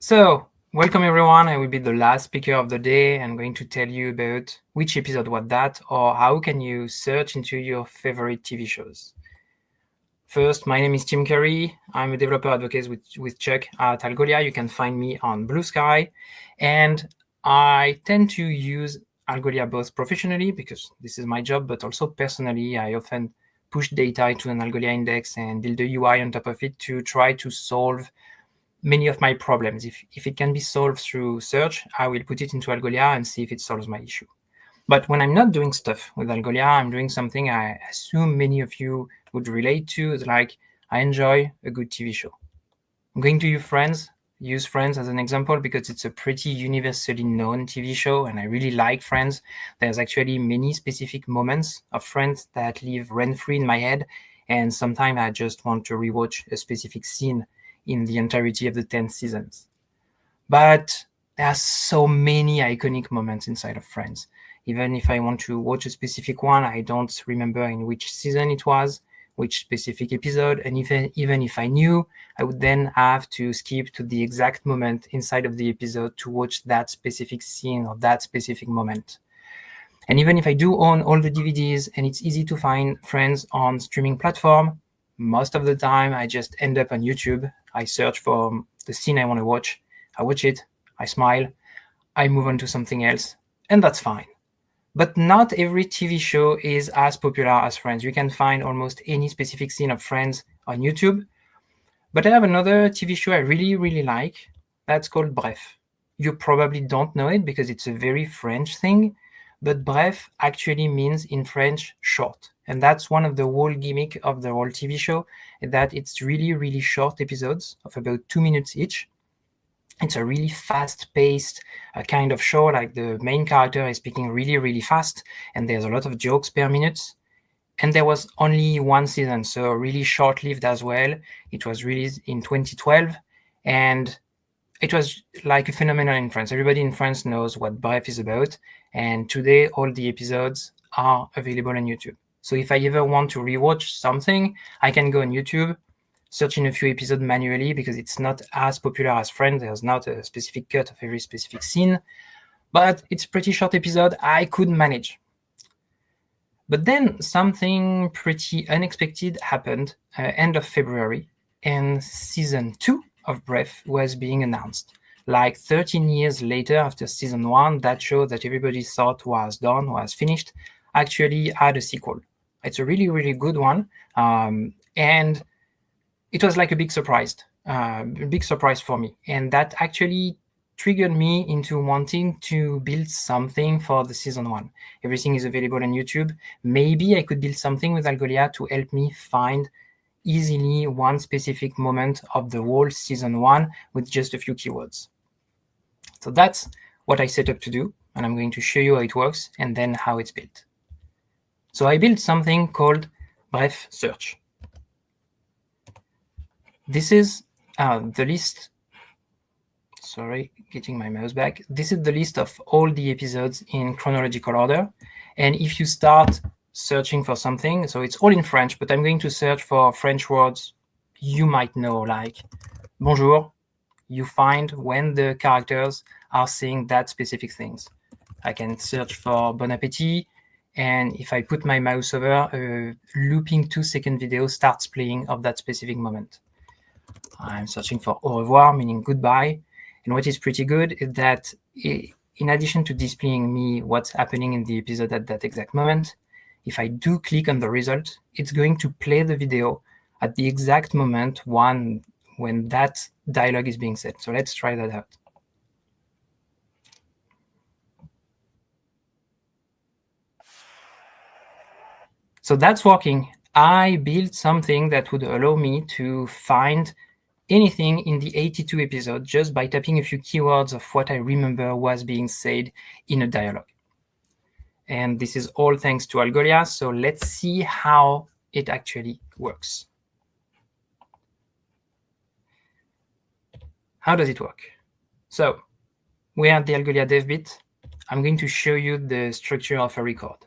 So, welcome everyone. I will be the last speaker of the day. I'm going to tell you about which episode was that, or how can you search into your favorite TV shows. First, my name is Tim Curry. I'm a developer advocate with Chuck at Algolia. You can find me on Blue Sky. And I tend to use Algolia both professionally, because this is my job, but also personally. I often push data into an Algolia index and build a UI on top of it to try to solve many of my problems. If it can be solved through search, I will put it into Algolia and see if it solves my issue. But when I'm not doing stuff with Algolia, I'm doing something I assume many of you would relate to, like I enjoy a good TV show. I'm going to use Friends as an example because it's a pretty universally known TV show and I really like Friends. There's actually many specific moments of Friends that live rent-free in my head, and sometimes I just want to rewatch a specific scene in the entirety of the 10 seasons. But there are so many iconic moments inside of Friends. Even if I want to watch a specific one, I don't remember in which season it was, which specific episode, and even if I knew, I would then have to skip to the exact moment inside of the episode to watch that specific scene or that specific moment. And even if I do own all the DVDs and it's easy to find Friends on streaming platform, most of the time I just end up on YouTube. I search for the scene I want to watch, I watch it, I smile, I move on to something else, and that's fine. But not every TV show is as popular as Friends. You can find almost any specific scene of Friends on YouTube. But I have another TV show I really, really like. That's called Bref. You probably don't know it because it's a very French thing, but Bref actually means in French short. And that's one of the whole gimmick of the whole TV show, that it's really, really short episodes of about 2 minutes each. It's a really fast-paced kind of show, like the main character is speaking really, really fast, and there's a lot of jokes per minute. And there was only one season, so really short-lived as well. It was released in 2012, and it was like a phenomenon in France. Everybody in France knows what Bref is about, and today all the episodes are available on YouTube. So if I ever want to rewatch something, I can go on YouTube, search in a few episodes manually because it's not as popular as Friends. There's not a specific cut of every specific scene, but it's a pretty short episode. I could manage. But then something pretty unexpected happened end of February, and season 2 of Bref was being announced. Like 13 years later, after season 1, that show that everybody thought was done, was finished, actually had a sequel. It's a really, really good one, and it was like a big surprise for me. And that actually triggered me into wanting to build something for the season 1. Everything is available on YouTube. Maybe I could build something with Algolia to help me find easily one specific moment of the whole season 1 with just a few keywords. So that's what I set up to do, and I'm going to show you how it works and then how it's built. So I built something called Bref Search. This is the list. Sorry, getting my mouse back. This is the list of all the episodes in chronological order. And if you start searching for something, so it's all in French, but I'm going to search for French words you might know, like bonjour. You find when the characters are saying that specific things. I can search for bon appétit, and if I put my mouse over, a looping 2-second video starts playing of that specific moment. I'm searching for au revoir, meaning goodbye. And what is pretty good is that in addition to displaying me what's happening in the episode at that exact moment, if I do click on the result, it's going to play the video at the exact moment when that dialogue is being said. So let's try that out. So that's working. I built something that would allow me to find anything in the 82 episode just by tapping a few keywords of what I remember was being said in a dialogue. And this is all thanks to Algolia. So let's see how it actually works. How does it work? So we are at the Algolia DevBit. I'm going to show you the structure of a record.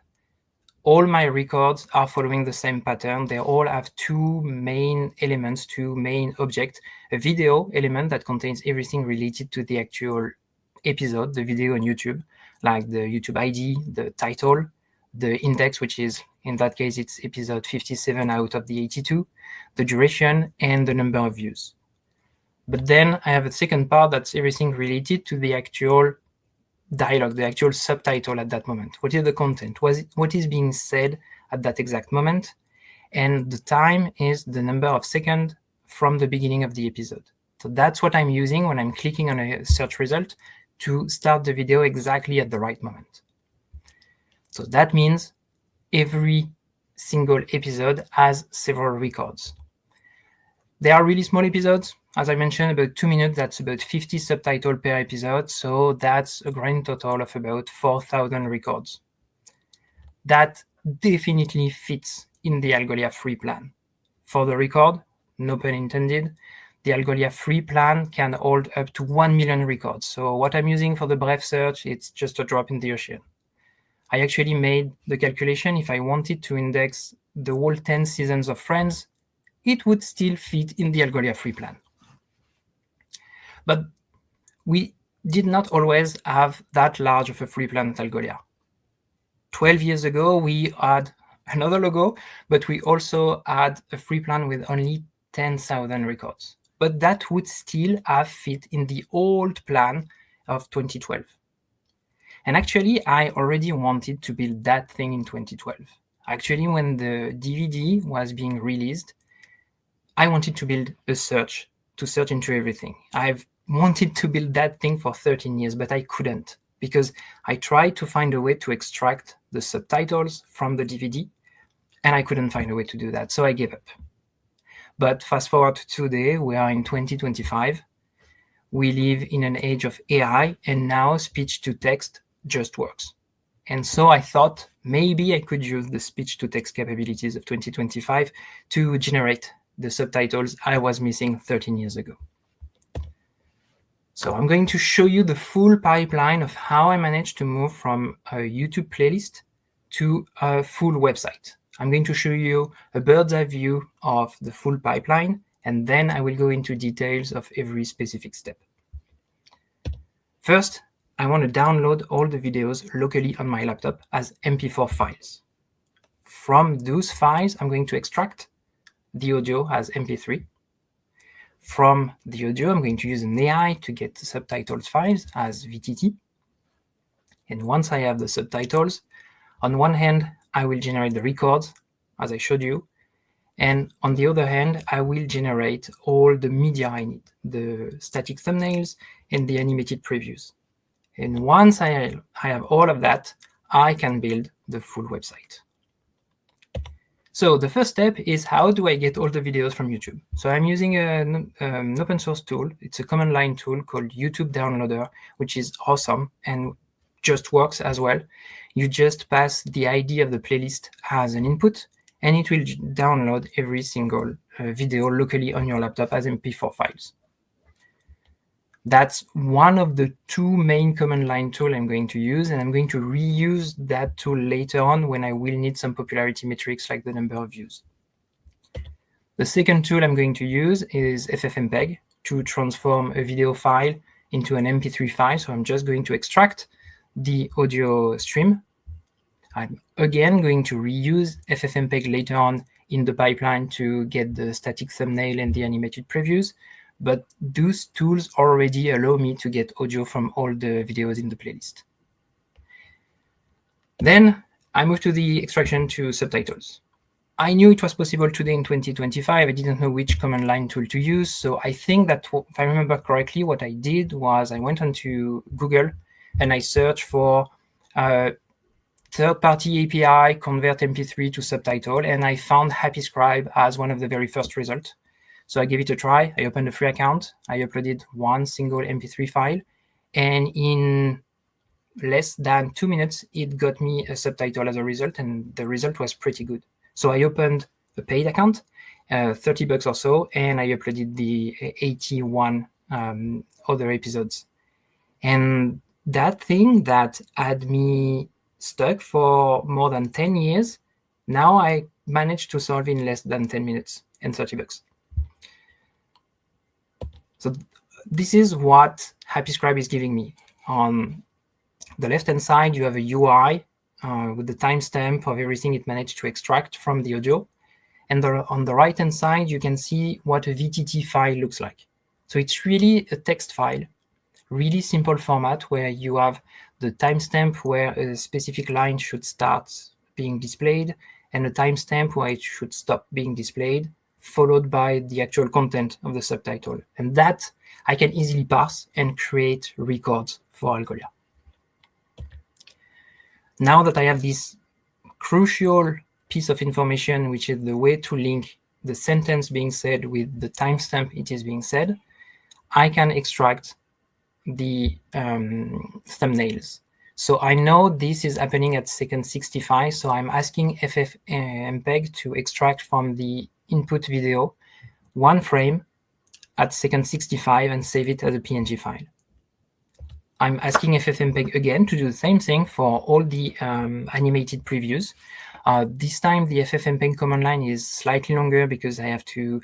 all my records are following the same pattern. They all have two main elements, two main objects. A video element that contains everything related to the actual episode, the video on YouTube, like the YouTube ID, the title, the index, which is, in that case, it's episode 57 out of the 82, the duration, and the number of views. But then I have a second part that's everything related to the actual dialogue, the actual subtitle at that moment. What is the content? What is being said at that exact moment? And the time is the number of seconds from the beginning of the episode. So that's what I'm using when I'm clicking on a search result to start the video exactly at the right moment. So that means every single episode has several records. They are really small episodes. As I mentioned, about 2 minutes, that's about 50 subtitles per episode. So that's a grand total of about 4,000 records. That definitely fits in the Algolia free plan. For the record, no pun intended, the Algolia free plan can hold up to 1 million records. So what I'm using for the Bref search, it's just a drop in the ocean. I actually made the calculation. If I wanted to index the whole 10 seasons of Friends, it would still fit in the Algolia free plan. But we did not always have that large of a free plan at Algolia. 12 years ago, we had another logo, but we also had a free plan with only 10,000 records. But that would still have fit in the old plan of 2012. And actually, I already wanted to build that thing in 2012. Actually, when the DVD was being released, I wanted to build a search to search into everything. I've wanted to build that thing for 13 years, but I couldn't because I tried to find a way to extract the subtitles from the DVD, and I couldn't find a way to do that, so I gave up. But fast forward to today, we are in 2025. We live in an age of AI, and now speech-to-text just works. And so I thought maybe I could use the speech-to-text capabilities of 2025 to generate the subtitles I was missing 13 years ago. So I'm going to show you the full pipeline of how I managed to move from a YouTube playlist to a full website. I'm going to show you a bird's eye view of the full pipeline, and then I will go into details of every specific step. First, I want to download all the videos locally on my laptop as MP4 files. From those files, I'm going to extract the audio as MP3. From the audio, I'm going to use an AI to get the subtitles files as VTT. And once I have the subtitles, on one hand, I will generate the records, as I showed you. And on the other hand, I will generate all the media I need, the static thumbnails and the animated previews. And once I have all of that, I can build the full website. So the first step is how do I get all the videos from YouTube? So I'm using an open source tool. It's a command line tool called YouTube Downloader, which is awesome and just works as well. You just pass the ID of the playlist as an input, and it will download every single video locally on your laptop as MP4 files. That's one of the two main command line tools I'm going to use, and I'm going to reuse that tool later on when I will need some popularity metrics like the number of views. The second tool I'm going to use is FFmpeg to transform a video file into an MP3 file. So I'm just going to extract the audio stream. I'm again going to reuse FFmpeg later on in the pipeline to get the static thumbnail and the animated previews. But those tools already allow me to get audio from all the videos in the playlist. Then I move to the extraction to subtitles. I knew it was possible today in 2025. I didn't know which command line tool to use. So I think that if I remember correctly, what I did was I went onto Google and I searched for third-party API, convert MP3 to subtitle, and I found HappyScribe as one of the very first results. So I gave it a try. I opened a free account. I uploaded one single MP3 file. And in less than 2 minutes, it got me a subtitle as a result. And the result was pretty good. So I opened a paid account, $30 or so, and I uploaded the 81 other episodes. And that thing that had me stuck for more than 10 years. Now I managed to solve in less than 10 minutes and $30. So this is what HappyScribe is giving me. On the left-hand side, you have a UI with the timestamp of everything it managed to extract from the audio. And on the right-hand side, you can see what a VTT file looks like. So it's really a text file, really simple format where you have the timestamp where a specific line should start being displayed and a timestamp where it should stop being displayed, followed by the actual content of the subtitle. And that I can easily parse and create records for Algolia. Now that I have this crucial piece of information, which is the way to link the sentence being said with the timestamp it is being said, I can extract the thumbnails. So I know this is happening at second 65, so I'm asking FFmpeg to extract from the input video one frame at second 65 and save it as a PNG file. I'm asking FFmpeg again to do the same thing for all the animated previews. This time the FFmpeg command line is slightly longer because I have to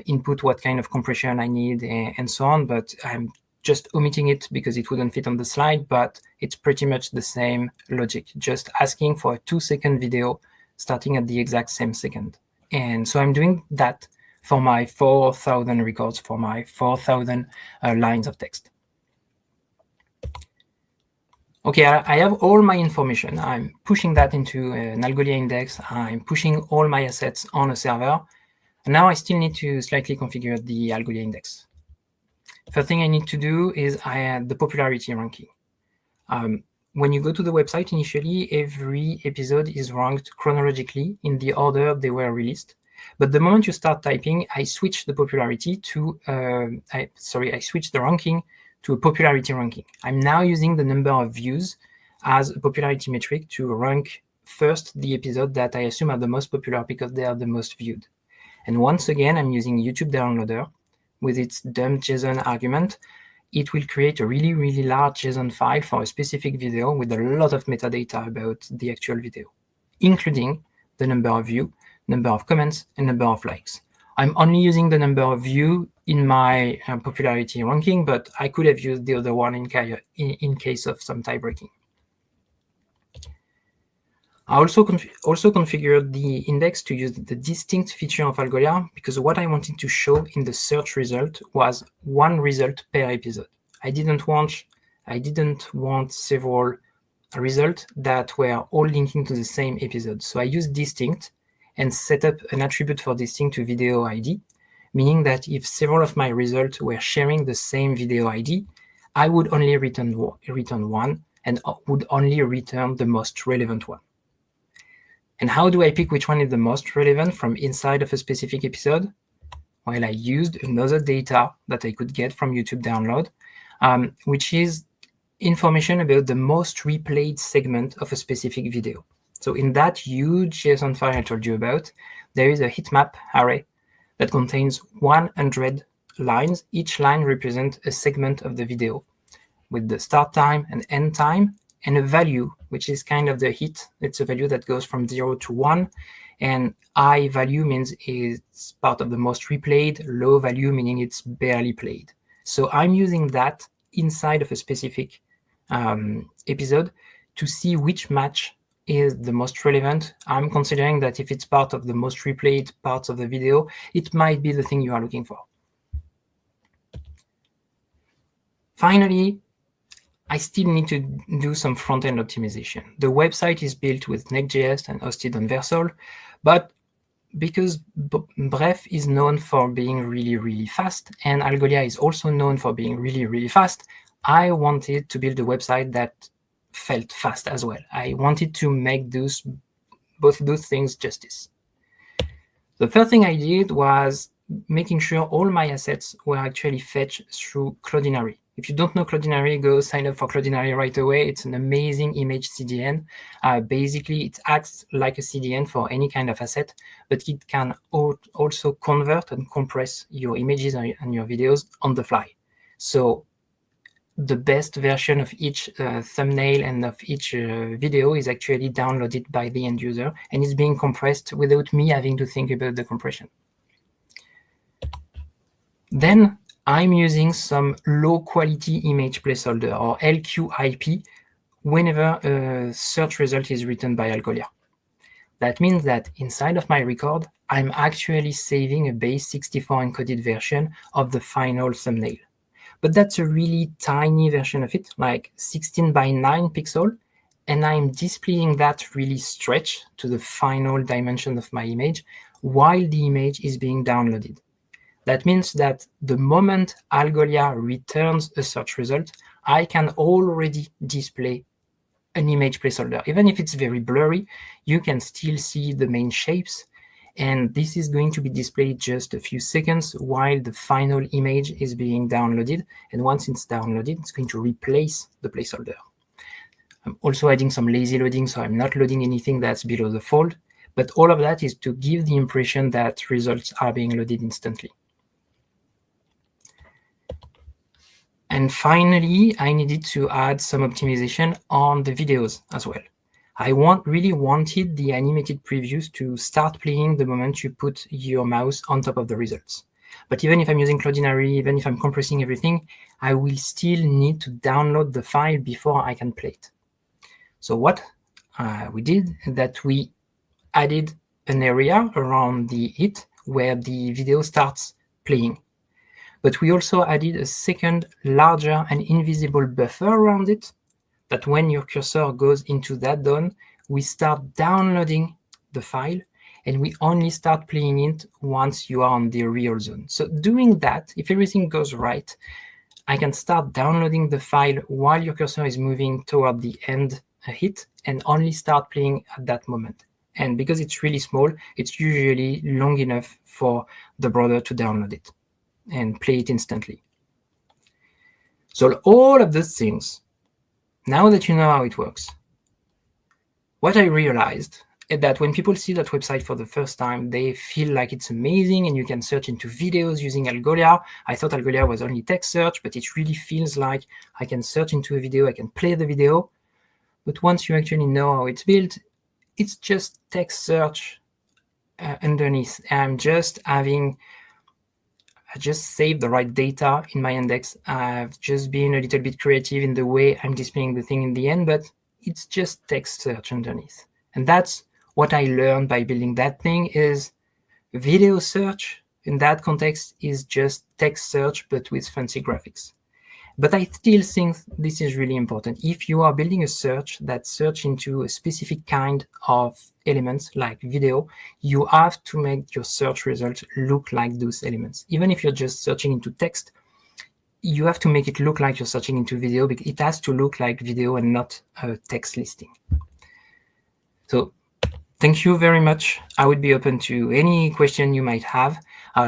input what kind of compression I need and so on, but I'm just omitting it because it wouldn't fit on the slide, but it's pretty much the same logic, just asking for a 2-second video starting at the exact same second. And so I'm doing that for my 4,000 records, for my 4,000 lines of text. Okay, I have all my information. I'm pushing that into an Algolia index. I'm pushing all my assets on a server. And now I still need to slightly configure the Algolia index. First thing I need to do is I add the popularity ranking. When you go to the website initially, every episode is ranked chronologically in the order they were released. But the moment you start typing, I switch the popularity to, I switch the ranking to a popularity ranking. I'm now using the number of views as a popularity metric to rank first the episode that I assume are the most popular because they are the most viewed. And once again, I'm using YouTube Downloader with its dump.json argument. It will create a really, really large JSON file for a specific video with a lot of metadata about the actual video, including the number of views, number of comments, and number of likes. I'm only using the number of views in my popularity ranking, but I could have used the other one in case of some tie breaking. I also configured the index to use the distinct feature of Algolia because what I wanted to show in the search result was one result per episode. I didn't want several results that were all linking to the same episode. So I used distinct and set up an attribute for distinct to video ID, meaning that if several of my results were sharing the same video ID, I would only return one and would only return the most relevant one. And how do I pick which one is the most relevant from inside of a specific episode? Well, I used another data that I could get from YouTube Download, which is information about the most replayed segment of a specific video. So in that huge JSON file I told you about, there is a heatmap array that contains 100 lines. Each line represents a segment of the video with the start time and end time and a value, which is kind of the hit. It's a value that goes from 0 to 1. And high value means it's part of the most replayed, low value meaning it's barely played. So I'm using that inside of a specific episode to see which match is the most relevant. I'm considering that if it's part of the most replayed parts of the video, it might be the thing you are looking for. Finally, I still need to do some front-end optimization. The website is built with Next.js and hosted on Versal, but because Bref is known for being really, really fast, and Algolia is also known for being really, really fast, I wanted to build a website that felt fast as well. I wanted to make both those things justice. The first thing I did was making sure all my assets were actually fetched through Cloudinary. If you don't know Cloudinary, go sign up for Cloudinary right away. It's an amazing image CDN. Basically, it acts like a CDN for any kind of asset, but it can also convert and compress your images and your videos on the fly. So the best version of each thumbnail and of each video is actually downloaded by the end user, and it's being compressed without me having to think about the compression. Then I'm using some low quality image placeholder, or LQIP, whenever a search result is written by Algolia. That means that inside of my record, I'm actually saving a base 64 encoded version of the final thumbnail. But that's a really tiny version of it, like 16 by 9 pixel, and I'm displaying that really stretched to the final dimension of my image while the image is being downloaded. That means that the moment Algolia returns a search result, I can already display an image placeholder. Even if it's very blurry, you can still see the main shapes. And this is going to be displayed just a few seconds while the final image is being downloaded. And once it's downloaded, it's going to replace the placeholder. I'm also adding some lazy loading, so I'm not loading anything that's below the fold. But all of that is to give the impression that results are being loaded instantly. And finally, I needed to add some optimization on the videos as well. I really wanted the animated previews to start playing the moment you put your mouse on top of the results. But even if I'm using Cloudinary, even if I'm compressing everything, I will still need to download the file before I can play it. So what we did is that we added an area around the hit where the video starts playing. But we also added a second, larger and invisible buffer around it, that when your cursor goes into that zone, we start downloading the file, and we only start playing it once you are on the real zone. So doing that, if everything goes right, I can start downloading the file while your cursor is moving toward the end hit, and only start playing at that moment. And because it's really small, it's usually long enough for the browser to download it and play it instantly. So all of those things, now that you know how it works, what I realized is that when people see that website for the first time, they feel like it's amazing and you can search into videos using Algolia. I thought Algolia was only text search, but it really feels like I can search into a video, I can play the video. But once you actually know how it's built, it's just text search underneath. I just saved the right data in my index. I've just been a little bit creative in the way I'm displaying the thing in the end, but it's just text search underneath. And that's what I learned by building that thing is video search in that context is just text search, but with fancy graphics. But I still think this is really important. If you are building a search that search into a specific kind of elements like video, you have to make your search result look like those elements. Even if you're just searching into text, you have to make it look like you're searching into video, because it has to look like video and not a text listing. So thank you very much. I would be open to any question you might have.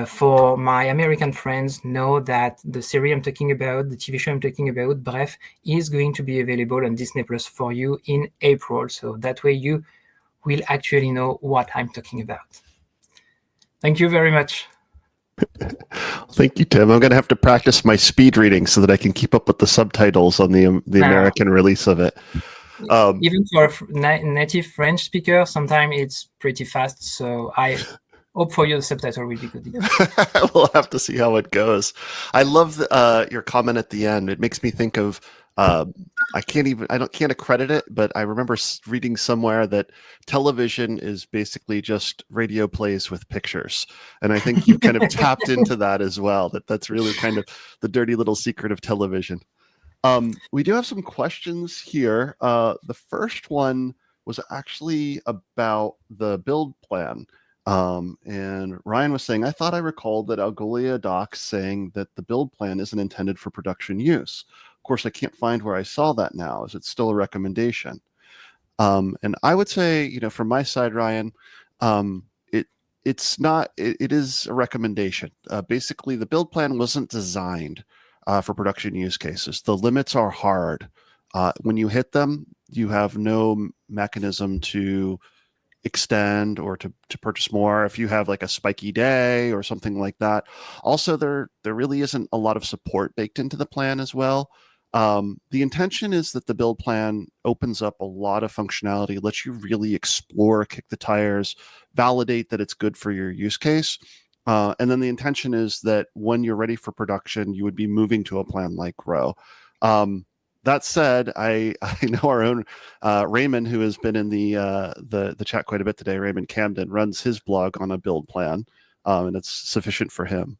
For my American friends, know that the series I'm talking about, the TV show I'm talking about, Bref, is going to be available on Disney Plus for you in April. So that way you will actually know what I'm talking about. Thank you very much. Thank you, Tim. I'm going to have to practice my speed reading so that I can keep up with the subtitles on the American release of it. Even for a native French speaker, sometimes it's pretty fast. So I hope for you the subtitle will be good. We'll have to see how it goes. I love your comment at the end. It makes me think of I can't accredit it, but I remember reading somewhere that television is basically just radio plays with pictures, and I think you've kind of tapped into that as well. That's really kind of the dirty little secret of television. We do have some questions here. The first one was actually about the build plan. And Ryan was saying, I thought I recalled that Algolia docs saying that the build plan isn't intended for production use. Of course, I can't find where I saw that now. Is it still a recommendation? And I would say, from my side, Ryan, it's not, it is a recommendation. Basically, the build plan wasn't designed for production use cases. The limits are hard. When you hit them, you have no mechanism to extend or to purchase more if you have like a spiky day or something like that. Also, there really isn't a lot of support baked into the plan as well. The intention is that the build plan opens up a lot of functionality, lets you really explore, kick the tires, validate that it's good for your use case. And then the intention is that when you're ready for production, you would be moving to a plan like Grow. That said, I know our own Raymond, who has been in the chat quite a bit today. Raymond Camden runs his blog on a build plan, and it's sufficient for him.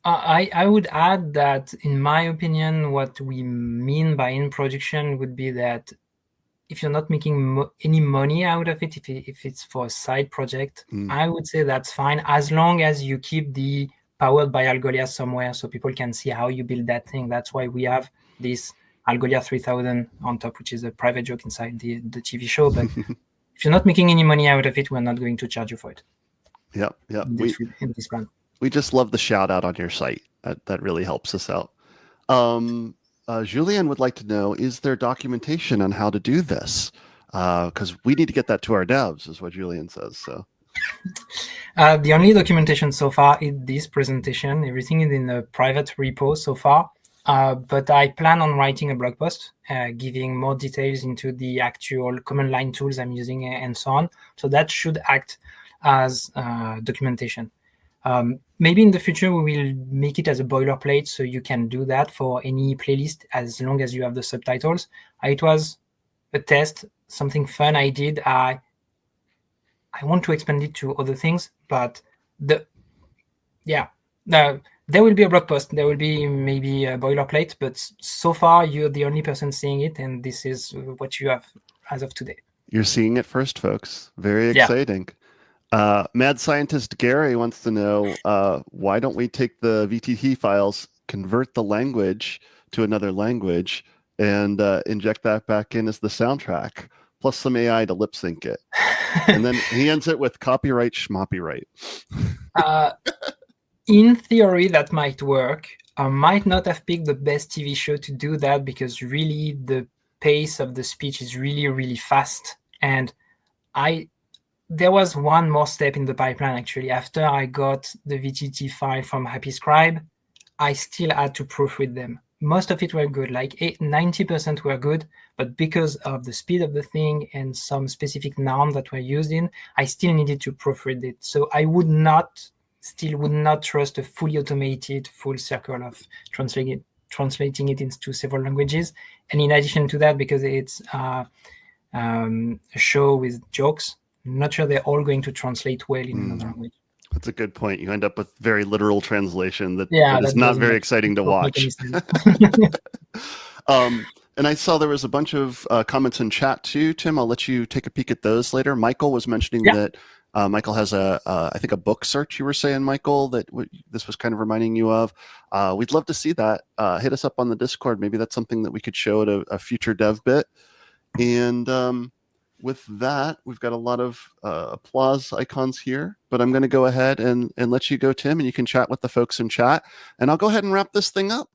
I would add that, in my opinion, what we mean by in production would be that if you're not making any money out of it, if it's for a side project, I would say that's fine, as long as you keep the powered by Algolia somewhere so people can see how you build that thing. That's why we have this Algolia 3000 on top, which is a private joke inside the TV show. But if you're not making any money out of it, we're not going to charge you for it. Yeah. In this plan. We just love the shout out on your site. That really helps us out. Julien would like to know, is there documentation on how to do this? Because we need to get that to our devs, is what Julien says. So, the only documentation so far is this presentation. Everything is in a private repo so far. But I plan on writing a blog post, giving more details into the actual command line tools I'm using and so on. So that should act as documentation. Maybe in the future, we will make it as a boilerplate so you can do that for any playlist as long as you have the subtitles. It was a test, something fun I did. I want to expand it to other things, but there will be a blog post. There will be maybe a boilerplate, but so far you're the only person seeing it, and this is what you have as of today. You're seeing it first, folks. Very exciting. Mad scientist Gary wants to know, why don't we take the VTT files, convert the language to another language, and inject that back in as the soundtrack, plus some AI to lip sync it. And then he ends it with copyright schmoppyright. In theory, that might work. I might not have picked the best TV show to do that, because really the pace of the speech is really, really fast. And there was one more step in the pipeline, actually. After I got the VTT file from HappyScribe, I still had to proofread them. Most of it were good, like 90% were good, but because of the speed of the thing and some specific nouns that were used in, I still needed to proofread it. So I would not trust a fully automated full circle of translating it into several languages. And in addition to that, because it's a show with jokes, I'm not sure they're all going to translate well in another language. That's a good point. You end up with very literal translation that is not very exciting to watch. And I saw there was a bunch of comments in chat too, Tim. I'll let you take a peek at those later. Michael was mentioning that Michael has I think a book search, you were saying, Michael, that this was kind of reminding you of. We'd love to see that. Hit us up on the Discord. Maybe that's something that we could show at a future DevBit. And with that, we've got a lot of applause icons here, but I'm going to go ahead and let you go, Tim, and you can chat with the folks in chat. And I'll go ahead and wrap this thing up.